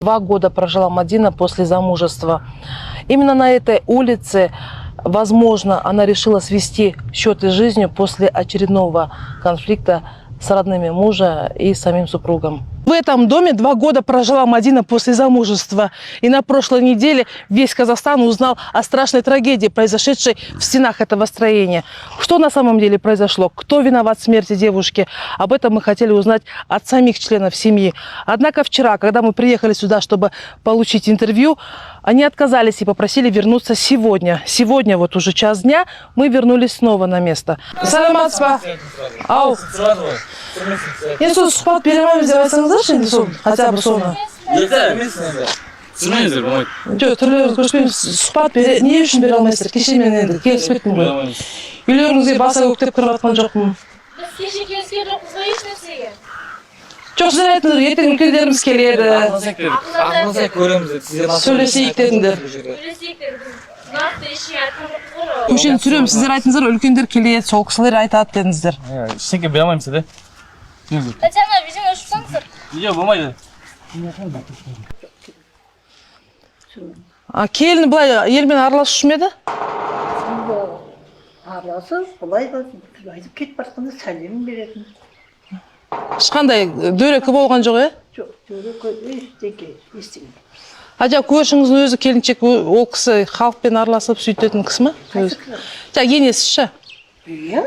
2 года прожила Мадина после замужества. Именно на этой улице, возможно, она решила свести счеты с жизнью после очередного конфликта с родными мужа и самим супругом. В этом доме 2 года прожила Мадина после замужества. И на прошлой неделе весь Казахстан узнал о страшной трагедии, произошедшей в стенах этого строения. Что на самом деле произошло? Кто виноват в смерти девушки? Об этом мы хотели узнать от самих членов семьи. Однако вчера, когда мы приехали сюда, чтобы получить интервью, они отказались и попросили вернуться сегодня. Сегодня, вот уже час дня, мы вернулись снова на место. Саламатсызба. Ау. Енді сол сұхбат бере алмаймыз деп айтсаңыздаршы, енді сол, хотя бы соны. Түсірмеңіздер, болмайды. Жоқ, түрлеріңіз көрсетпейміз. Сұхбат не үшін бере алмайсыздар? Кеше мен енді келіспеттім ғой. Үйлеріңізге баса көктеп кіріп жатқан жоқпын. Біз кеше келіскен жоқпыз ғой еш нәрсеге. Жоқ, сіздер айтыңыздар, ертең үлкендеріміз келеді. Ақылдасақ көреміз. Сөйлесейік дедіңдер. Сөйлесейік дедіңдер. Нақты ештеңе айтқан жоқпыз ғой. Көшені түсіремін, сіздер айтыңыздар, үлкендер келеді, сол кісілер айтады дедіңіздер. Ештеңе бере алмаймыз да. Татьяна, видео ашсаңыздар. Видео болмайды. Келіні былай елмен араласушы ма еді? Араласып, былай да айтып кетіп баратқанда сәлем беретін. Ешқандай дөрекі болған жоқ, е? Жоқ, дөрекі ештеңе. Ажа, көршіңіздің өзі келіншек, ол кісі халықпен араласып сөйтетін кісі ма? Енесі ше? Иә?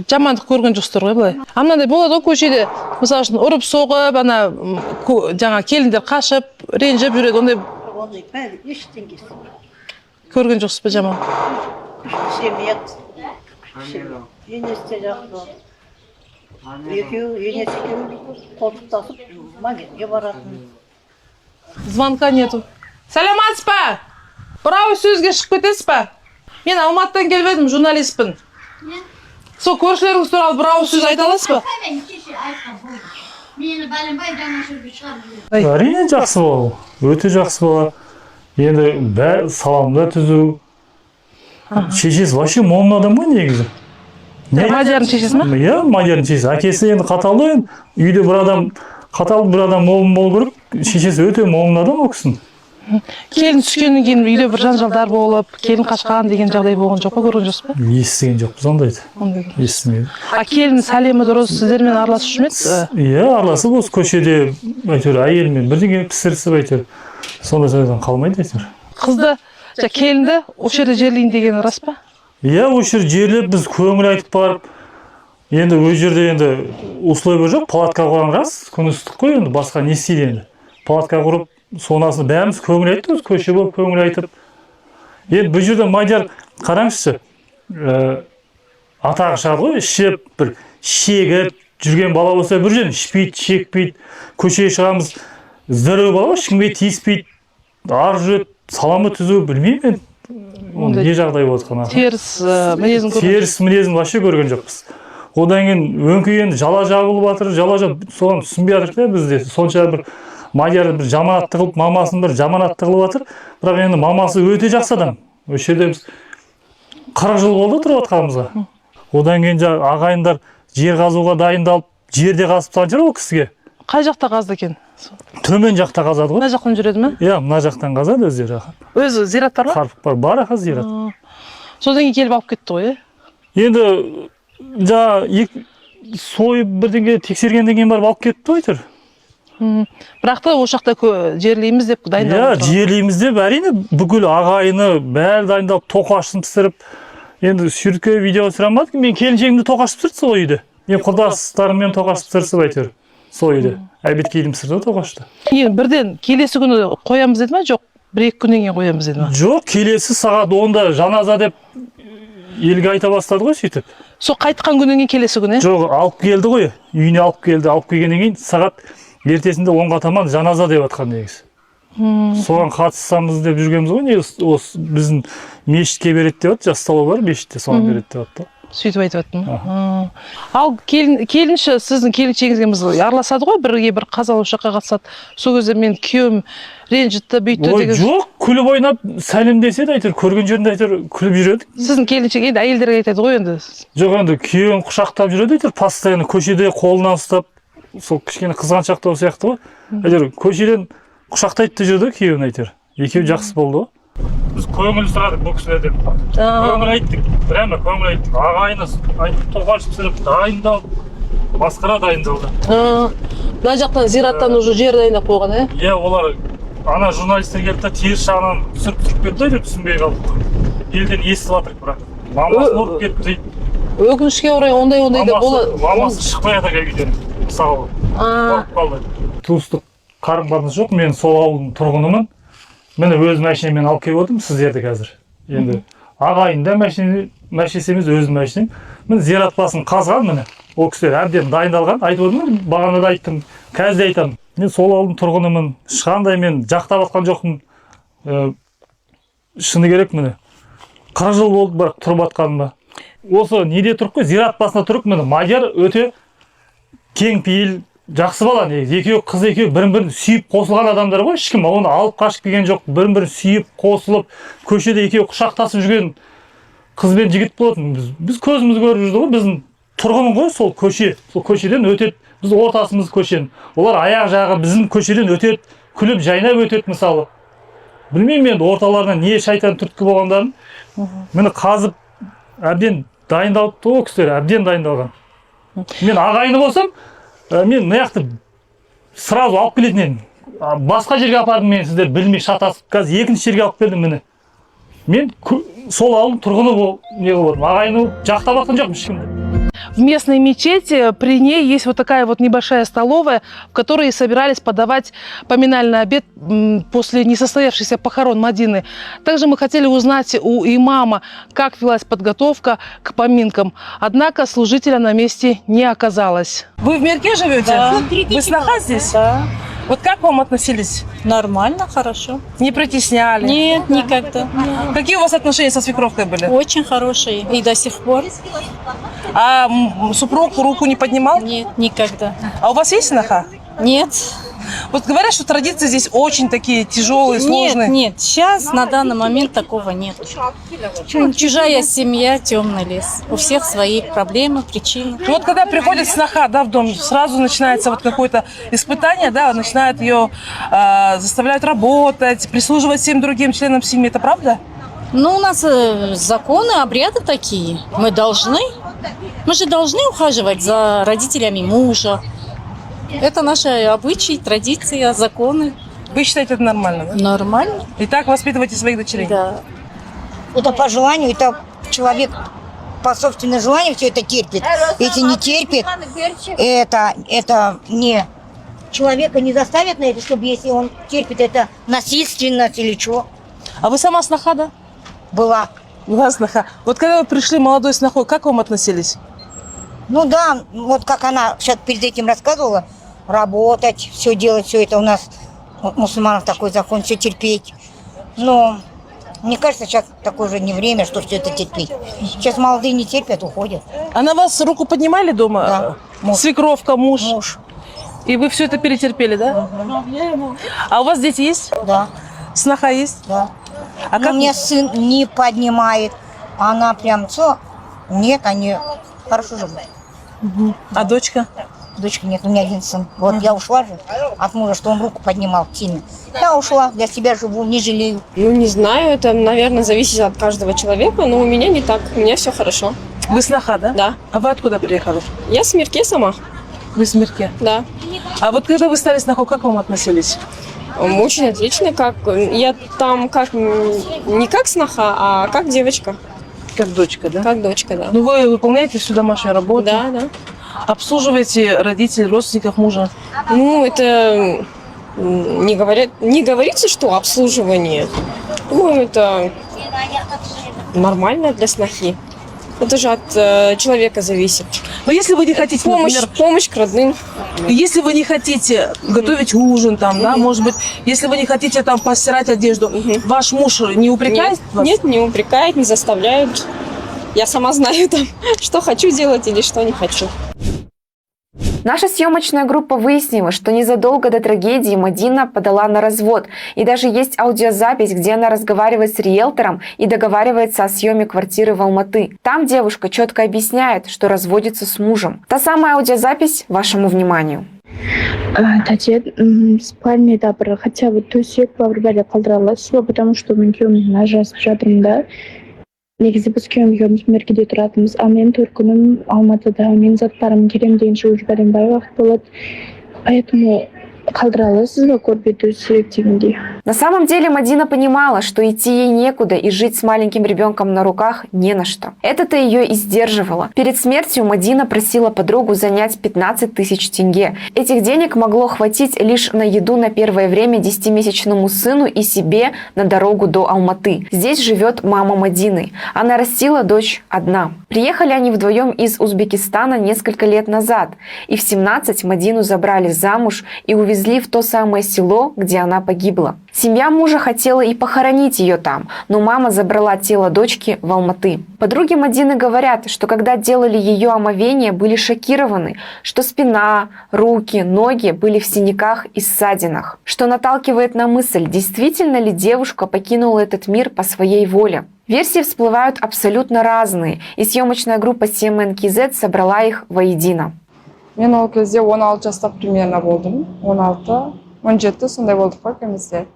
Жамандық көрген жоқсыздар ғой былай. Мынандай болады ғой көшеде, мысалы үшін ұрып соғып, жаңа келіндер қашып, ренжіп жүреді, ондай Ондай бәрі ештеңесі. көрген жоқсыз ба жаман? Семьят. Енесі де жақсы. Енесі екеуі қолтықтасып магазинге баратын. Звонка нету. Сәлематсыз ба? Бірауыз сөзге шығып кетесіз ба? Мен Алматыдан келіп едім, журналистпін. Сол көршілеріңіз туралы бірауыз сөз айта аласыз ба? Мен кеше айтқан болды. Мені бәленбай жаңа сөзге шығарып. Әрине жақсы бол, өте жақсы бола. Енді саламда түзу. Шешесі вообще момын адам ғой негізі. Мадиярдың шешесі ма? Иә, Мадиярдың шешесі. Әкесі енді қатал ғой, үйде бір адам қатал, бір адам момын болу керек. Шешесі өте момын адам ол кісінің. Келін түскеннен кейін үйде бір жанжалдар болып, келін қашқан деген жағдай болған жоқ па, көрген жоқсыз ба? Естіген жоқпыз ондайды. Естімеді. Келін сәлемі дұрыс, сіздермен араласушы ма еді? Иә, араласып осы көшеде әйтеуір әйелмен бірдеңе пісірісіп әйтеуір. Сондай сөзден қалмайды әйтеуір. Қызды, келінді осы жерде жерлейін деген рас па? Иә, осы жерде жерлеп біз көңіл айтып барып, енді өз жерде енді условия жоқ, палатка қойған рас, күн ыстық қой, енді басқа не істейді енді. Палатка құрып, сонасында бәріміз көңіл айтты, көше болып көңіл айтып. Енді бұл жерде Мадияр, қараңызшы, атағы шығады ғой, ішіп, бір шегіп жүрген бала болса бір жерін ішпейді, шекпейді, көшеге шығамыз, здоровый бала, ешкімге тиіспейді, ар жүреді, саламы түзу, білмеймін мен, не жағдай болды қана. Теріс мінезін көрген. Теріс мінезін вообще көрген жоқпыз. Одан кейін өңкейген жала жабылып жатыр, соған түсінбей жатырық та бізде. Сонша бір Мадияр бір жаманатты қылып, мамасын бір жаманатты қылып жатыр. Бірақ енді мамасы өте жақсы адам. Осы жерде біз 40 жыл болды тұрып жатқанымызға. Одан кейін ағайындар жер қазуға дайындалып, жерде қазып тастаған шығар ол кісіге. Қай жақта қазды екен? Төмен жақта қазады ғой. Мына жақтан жүреді ме? Иә, мына жақтан қазады өздері. Өзі зират бар ма? Қарпық бар, бар аха зират. Содан кейін келіп алып кетті ғой, Енді сойып бірдеңе тексергенден кейін барып алып кетті ғой әйтеуір. Бірақ та осы жақта жерлейміз деп дайындалып. Иә, жерлейміз деп, әрине бүкіл ағайыны бәрі дайындалып, тоқашын пісіріп, енді суретке видео түсіремін, мен келіншегімді тоқаш пісірді сол үйде. Мен құрдастарыммен тоқаш пісірсіп әйтеуір сол үйде. Әбеткейдім пісірді тоқашты. Бірден келесі күні қоямыз деді ма? Жоқ, 1-2 күннен кейін қоямыз деді ма? Жоқ, келесі сағат 10-да жаназа деп елге айта бастады ғой сөйтіп. Сол қайтқан күннен кейін келесі күні? Жоқ, алып келді ғой, үйіне алып келді, алып келгеннен кейін сағат ертесінде 10-ға таман жаназа деп атқан негізі. Соған қатыссамыз деп жүргенбіз ғой, негізі осы біздің мешітке береді деп атты, жас столы бар, мешітте соған береді деп атты. Сөйтіп айтып аттым. Ал келінші, сіздің келіншегіңізге араласады ғой, бірге бір қазалы ошаққа қатысады. Сол кезде мен күйеуім ренжітті, бүйтті деген. Жоқ, күліп ойнап сәлемдеседі әйтеуір, көрген жерінде әйтеуір күліп жүреді. Сіздің келіншек енді әйелдерге айтады ғой енді. Жоқ, енді күйеуін құшақтап жүреді әйтеуір, постоянно көшеде қолынан ұстап, сол кішкене қызғаншақтау сияқты ғой. Әйтеуір көшеден құшақтайды да жүрді күйеуін әйтеуір. Екеуі жақсы болды ғой. Біз көңіл сұрадық бұл кісілерден. Көңіл айттық, прямо көңіл айттық. Ағайыны айтып тоқаш пісіріп дайындалып, масқара дайындалды. Мына жақтан зираттан уже жер дайындап қойған, иә? Иә, олар ана журналистер келді де теріс жағынан түсіріп кетті деп түсінбей қалдық. Елден естіп жатырық бірақ. Мамасын ұрып кетті дейді. Өкінішке орай ондай да болады. Мамасы шықпай жатыр үйден, мысалы. Қорқып қалды. Туыстық қарым-қатынас жоқ, мен сол ауылдың тұрғынымын. Міне өз машинаммен алып келіп отырмын сіздерді қазір. Енді ағайында машинесеміз өзім машинем. Міне зират басын қазған міне. Ол кісілер әбден дайындалған. Айтып отырмын, бағана да айттым, қазір де айтамын. Мен сол ауылдың тұрғынымын. Ешқандай мен жақтап атқан жоқпын. Шыны керек міне. 40 жыл болды бірақ тұрып атқаныма. Осы неде тұрып қой, зират басына тұрып міне мадияр өте кең пейіл, жақсы бала негізі. Екеуі қыз екеуі бірін-бірін сүйіп қосылған адамдар ғой. Ешкім оны алып қашып келген жоқ. Бірін-бірін сүйіп қосылып, көшеде екеуі құшақтасып жүрген қыз бен жігіт болатын. Біз көзіміз көріп жүрді ғой. Біздің тұрғын ғой сол көше. Сол көшеден өтеді. Біз ортасымыз көшенің. Олар аяқ жағы біздің көшеден өтеді, күліп жайнап өтеді мысалы. Білмеймін енді орталарына не шайтан түрткі болғандарын. Мені қазып әбден дайындалыпты ол кісілер, әбден дайындалған. Мен ағайыны болсам, мен мынақты сразу алып келетін едім. Басқа жерге апардым мен сіздер білмей шатасып. Қазір екінші жерге алып келдім мені. Мен сол ауылдың тұрғыны не болдым. Ағайыны жақтап атқан жоқпын ешкімді. В местной мечети при ней есть вот такая вот небольшая столовая, в которой собирались подавать поминальный обед после несостоявшихся похорон Мадины. Также мы хотели узнать у имама, как велась подготовка к поминкам. Однако служителя на месте не оказалось. Вы в Мерке живете? Да. Вы сноха здесь? Да. Вот как к вам относились? Нормально, хорошо. Не притесняли? Нет, никогда. Какие у вас отношения со свекровкой были? Очень хорошие. И до сих пор. А супруг руку не поднимал? Нет, никогда. А у вас есть сноха? Нет. Вот говорят, что традиции здесь очень такие тяжелые, сложные. Нет. Сейчас на данный момент такого нет. Чужая семья, темный лес. У всех свои проблемы, причины. Вот когда приходит сноха, да, в дом, сразу начинается вот какое-то испытание, да, начинают ее заставляют работать, прислуживать всем другим членам семьи. Это правда? Ну, у нас законы, обряды такие. Мы же должны ухаживать за родителями мужа. Это наши обычаи, традиции, законы. Вы считаете это нормально, да? Нормально. И так воспитываете своих дочерей? Да. Это по желанию, это человек по собственному желанию все это терпит. Если не терпит, это не человека не заставят на это, чтобы если он терпит это насильственность или что. А вы сама сноха, да? Была. Была сноха. Вот когда вы пришли молодой снохой, как к вам относились? Ну да, вот как она сейчас перед этим рассказывала, работать, все делать, все это у нас у мусульманов такой закон, все терпеть. Но мне кажется, сейчас такое уже не время, что все это терпеть. Сейчас молодые не терпят, уходят. А на вас руку поднимали дома? Да. Муж. Свекровка, муж? Муж. И вы все это перетерпели, да? А у вас дети есть? Да. Сноха есть? Да. А Но как... у меня сын не поднимает. Она прям все. Нет, они хорошо живут. А дочка? Дочки нет, у меня один сын. Вот я ушла же от мужа, что он руку поднимал сильно. Я ушла, для себя живу, не жалею. Ну, не знаю, это, наверное, зависит от каждого человека, но у меня не так, у меня все хорошо. Вы сноха, да? Да. А вы откуда приехали? Я с Мерке сама, Вы с Мерке? да. А вот когда вы стали снохой, как к вам относились? Очень отлично, как я там как не как сноха, а как девочка, Как дочка, да? как дочка, да. Ну вы выполняете всю домашнюю работу? Да, да. Обслуживаете родителей, родственников мужа? Ну, это не говорится, что обслуживание. Думаю, это нормально для снохи. Это же от человека зависит. Но если вы не хотите, например, Помощь к родным. если вы не хотите готовить ужин, там, да, может быть, если вы не хотите там постирать одежду, ваш муж не упрекает вас? Нет, не упрекает, не заставляют. Я сама знаю там, что хочу делать или что не хочу. Наша съемочная группа выяснила, что незадолго до трагедии Мадина подала на развод. И даже есть аудиозапись, где она разговаривает с риэлтором и договаривается о съеме квартиры в Алматы. Там девушка четко объясняет, что разводится с мужем. Та самая аудиозапись вашему вниманию. спальныйда бір хотя бы төсек бар бәле қалдыра аласыз ба, потому что мен күйеуіммен ажырасып жатырмын да. Негізі біз күйеуіміз меркеде тұратынбыз, а мен төркінім Алматыда, мен заттарым келем дейінше уже бәленбай уақыт болады. Поэтому қалдыра аласыз ба көрпе төсек дегендей. На самом деле Мадина понимала, что идти ей некуда и жить с маленьким ребенком на руках не на что. Это-то ее и сдерживало. Перед смертью Мадина просила подругу занять 15 тысяч тенге. Этих денег могло хватить лишь на еду на первое время 10-месячному сыну и себе на дорогу до Алматы. Здесь живет мама Мадины. Она растила дочь одна. Приехали они вдвоем из Узбекистана несколько лет назад. И в 17 Мадину забрали замуж и увезли в то самое село, где она погибла. Семья мужа хотела и похоронить ее там, но мама забрала тело дочки в Алматы. Подруги Мадины говорят, что когда делали ее омовение, были шокированы, что спина, руки, ноги были в синяках и ссадинах, что наталкивает на мысль, действительно ли девушка покинула этот мир по своей воле. Версии всплывают абсолютно разные, и съемочная группа CMN-KZ собрала их воедино. Мен ол кезде 16 жаста примерно болдым. 16-17 сондай болдық қой екеумізде.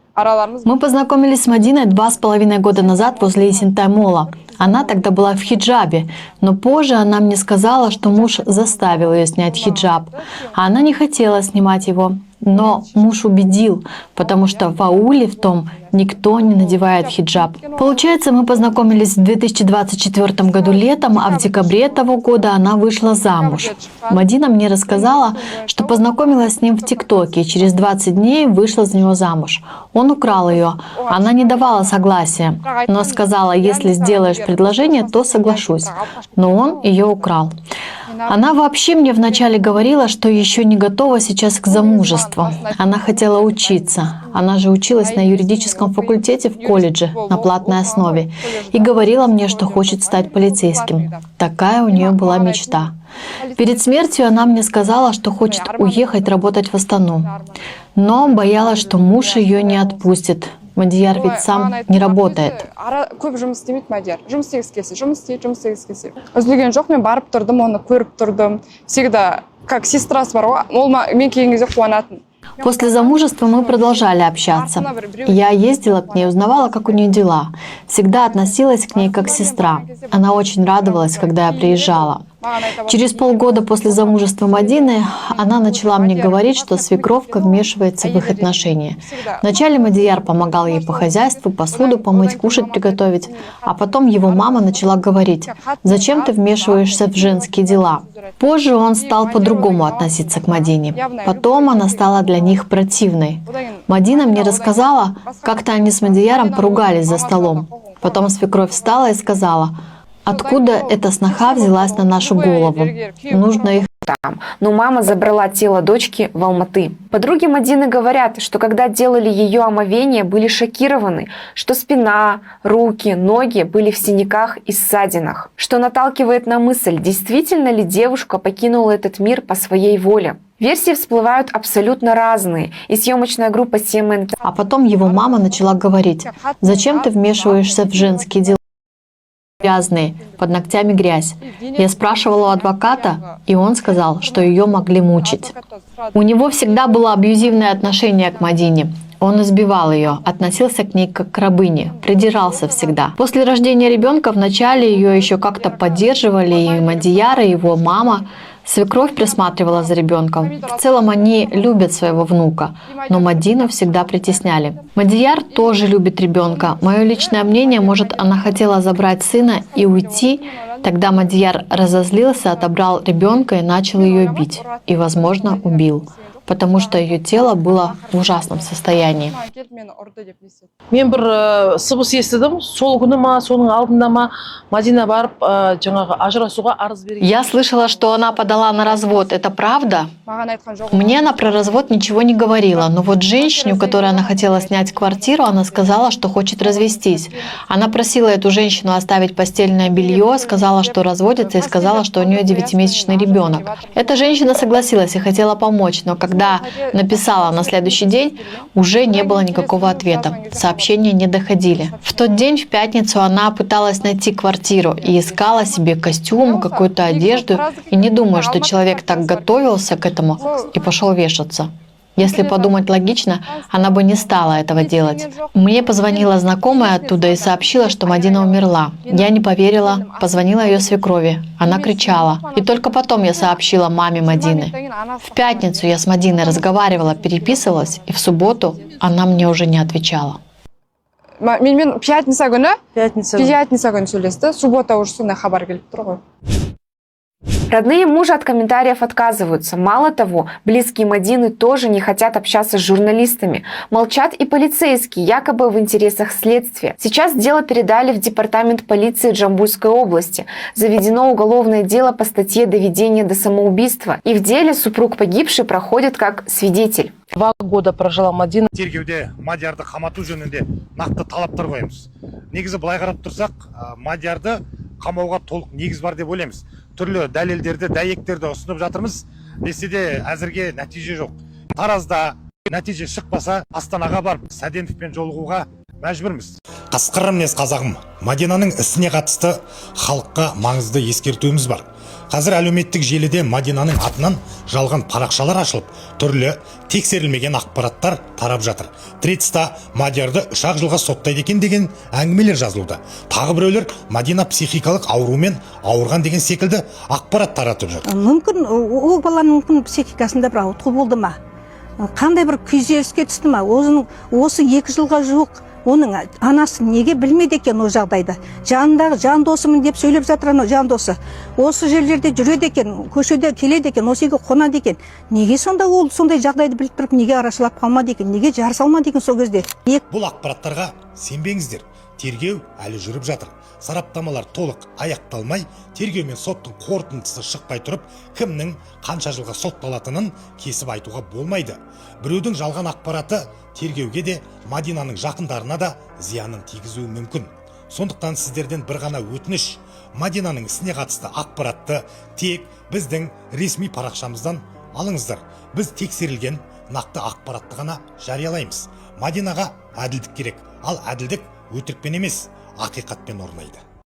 Мы познакомились с Мадиной 2,5 года назад возле Исентай-мола. Она тогда была в хиджабе, но позже она мне сказала, что муж заставил ее снять хиджаб, а она не хотела снимать его. Но муж убедил, потому что в ауле в том никто не надевает хиджаб. Получается, мы познакомились в 2024 году летом, а в декабре того года она вышла замуж. Мадина мне рассказала, что познакомилась с ним в ТикТоке и через 20 дней вышла за него замуж. Он украл ее. Она не давала согласия, но сказала, если сделаешь предложение, то соглашусь. Но он ее украл. Она вообще мне вначале говорила, что еще не готова сейчас к замужеству. Она хотела учиться. Она же училась на юридическом факультете в колледже на платной основе и говорила мне, что хочет стать полицейским. Такая у нее была мечта. Перед смертью она мне сказала, что хочет уехать работать в Астану, но боялась, что муж ее не отпустит. Мадияр ведь сам не работает. Көп жұмыс істемейді Мадияр. Жұмыс істегісі келсе, жұмыс істейді. Үзілген жоқ, мен барып тұрдым, оны көріп тұрдым. Всегда, как сестрасы бар ғой, ол мен келген кезде қуанатын. После замужества мы продолжали общаться. Я ездила к ней, узнавала, как у нее дела. Всегда относилась к ней как сестра. Она очень радовалась, когда я приезжала. Через полгода после замужества Мадины она начала мне говорить, что свекровка вмешивается в их отношения. Вначале Мадияр помогал ей по хозяйству, посуду помыть, кушать приготовить, а потом его мама начала говорить: «Зачем ты вмешиваешься в женские дела?» Позже он стал по-другому относиться к Мадине. Потом она стала для них противной. Мадина мне рассказала, как-то они с Мадияром поругались за столом. Потом свекровь встала и сказала: «Откуда эта сноха взялась на нашу голову? Нужно их там». Но мама забрала тело дочки в Алматы. Подруги Мадины говорят, что когда делали ее омовение, были шокированы, что спина, руки, ноги были в синяках и ссадинах, что наталкивает на мысль, действительно ли девушка покинула этот мир по своей воле. Версии всплывают абсолютно разные, и съемочная группа CMN... А потом его мама начала говорить: «Зачем ты вмешиваешься в женские дела? Грязные, под ногтями грязь». Я спрашивала у адвоката, и он сказал, что ее могли мучить. У него всегда было абьюзивное отношение к Мадине. Он избивал ее, относился к ней как к рабыне, придирался всегда. После рождения ребенка вначале ее еще как-то поддерживали и Мадияр, и его мама. Свекровь присматривала за ребенком. В целом они любят своего внука, но Мадину всегда притесняли. Мадияр тоже любит ребенка. Мое личное мнение, может, она хотела забрать сына и уйти. Тогда Мадияр разозлился, отобрал ребенка и начал ее бить. И, возможно, убил. Потому что ее тело было в ужасном состоянии. Мен бір сыбыс естідім, сол күні ма, соның алдында ма Мадина барып жаңағы ажырасуға арыз берген. Я слышала, что она подала на развод. Это правда? Мне она про развод ничего не говорила. Но вот женщине, у которой она хотела снять квартиру, она сказала, что хочет развестись. Она просила эту женщину оставить постельное белье, сказала, что разводится, и сказала, что у нее 9-месячный ребенок. Эта женщина согласилась и хотела помочь, но когда когда написала на следующий день, уже не было никакого ответа. Сообщения не доходили. В тот день, в пятницу, она пыталась найти квартиру и искала себе костюм, какую-то одежду. И не думаю, что человек так готовился к этому и пошел вешаться. Если подумать логично, она бы не стала этого делать. Мне позвонила знакомая оттуда и сообщила, что Мадина умерла. Я не поверила, позвонила ее свекрови. Она кричала. И только потом я сообщила маме Мадины. В пятницу я с Мадиной разговаривала, переписывалась, и в субботу она мне уже не отвечала. Мен пятница күні сөйлесті. Суббота уже сондай хабар келіп тұр ғой. Родные мужа от комментариев отказываются. Мало того, близкие Мадины тоже не хотят общаться с журналистами. Молчат и полицейские, якобы в интересах следствия. Сейчас дело передали в департамент полиции Джамбульской области. Заведено уголовное дело по статье «Доведение до самоубийства». И в деле супруг погибшей проходит как свидетель. 2 года прожила Мадина. Тергеуде Мадиярды қамату жөнінде нақты талаптар қоямыз. Негізі былай қарап тұрсақ, Мадиярды қамауға толық негіз бар деп ойлаймыз. Түрлі дәлелдерді, дәйектерді ұсынып жатырмыз. Десе де әзірге нәтиже жоқ. Таразда нәтиже шықпаса, Астанаға барып Сәденовпен жолығуға мәжбүрміз. Қасқыр мінез қазағым, Мадинаның ісіне қатысты халыққа маңызды ескертуіміз бар. Қазір әлеуметтік желіде Мадинаның атынан жалған парақшалар ашылып, түрлі тексерілмеген ақпараттар тарап жатыр. Третста Мадиярды 3 жылға соттайды екен деген әңгімелер жазылуда. Тағы біреулер Мадина психикалық аурумен ауырған деген секілді ақпарат таратып жатыр. Мүмкін ол баланың психикасында бір ауытқу болды ма? Қандай бір күйзеліске түсті ма? Осы 2 жылға жуық оның анасы неге білмеді екен о жағдайды? Жанындағы жан досымын деп сөйлеп жатыр ана жан досы. Осы жерлерде жүреді екен, көшеде келеді екен, осы үйге қонады екен. Неге сонда ол сондай жағдайды біліп тұрып, неге арашалап қалмады екен, неге жарыса алмады екен сол кезде? Бұл ақпараттарға сенбеңіздер. Тергеу әлі жүріп жатыр. Сараптамалар толық аяқталмай, тергеу мен соттың қорытындысы шықпай тұрып, кімнің қанша жылға сотталатынын кесіп айтуға болмайды. Біреудің жалған ақпараты тергеуге де, Мадинаның жақындарына да зиянын тигізуі мүмкін. Сондықтан сіздерден бір ғана өтініш: Мадинаның ісіне қатысты ақпаратты тек біздің ресми парақшамыздан алыңыздар. Біз тексерілген нақты ақпаратты ғана жариялаймыз. Мадинаға әділдік керек, ал әділдік өтірікпен емес, ақиқатпен орнайды.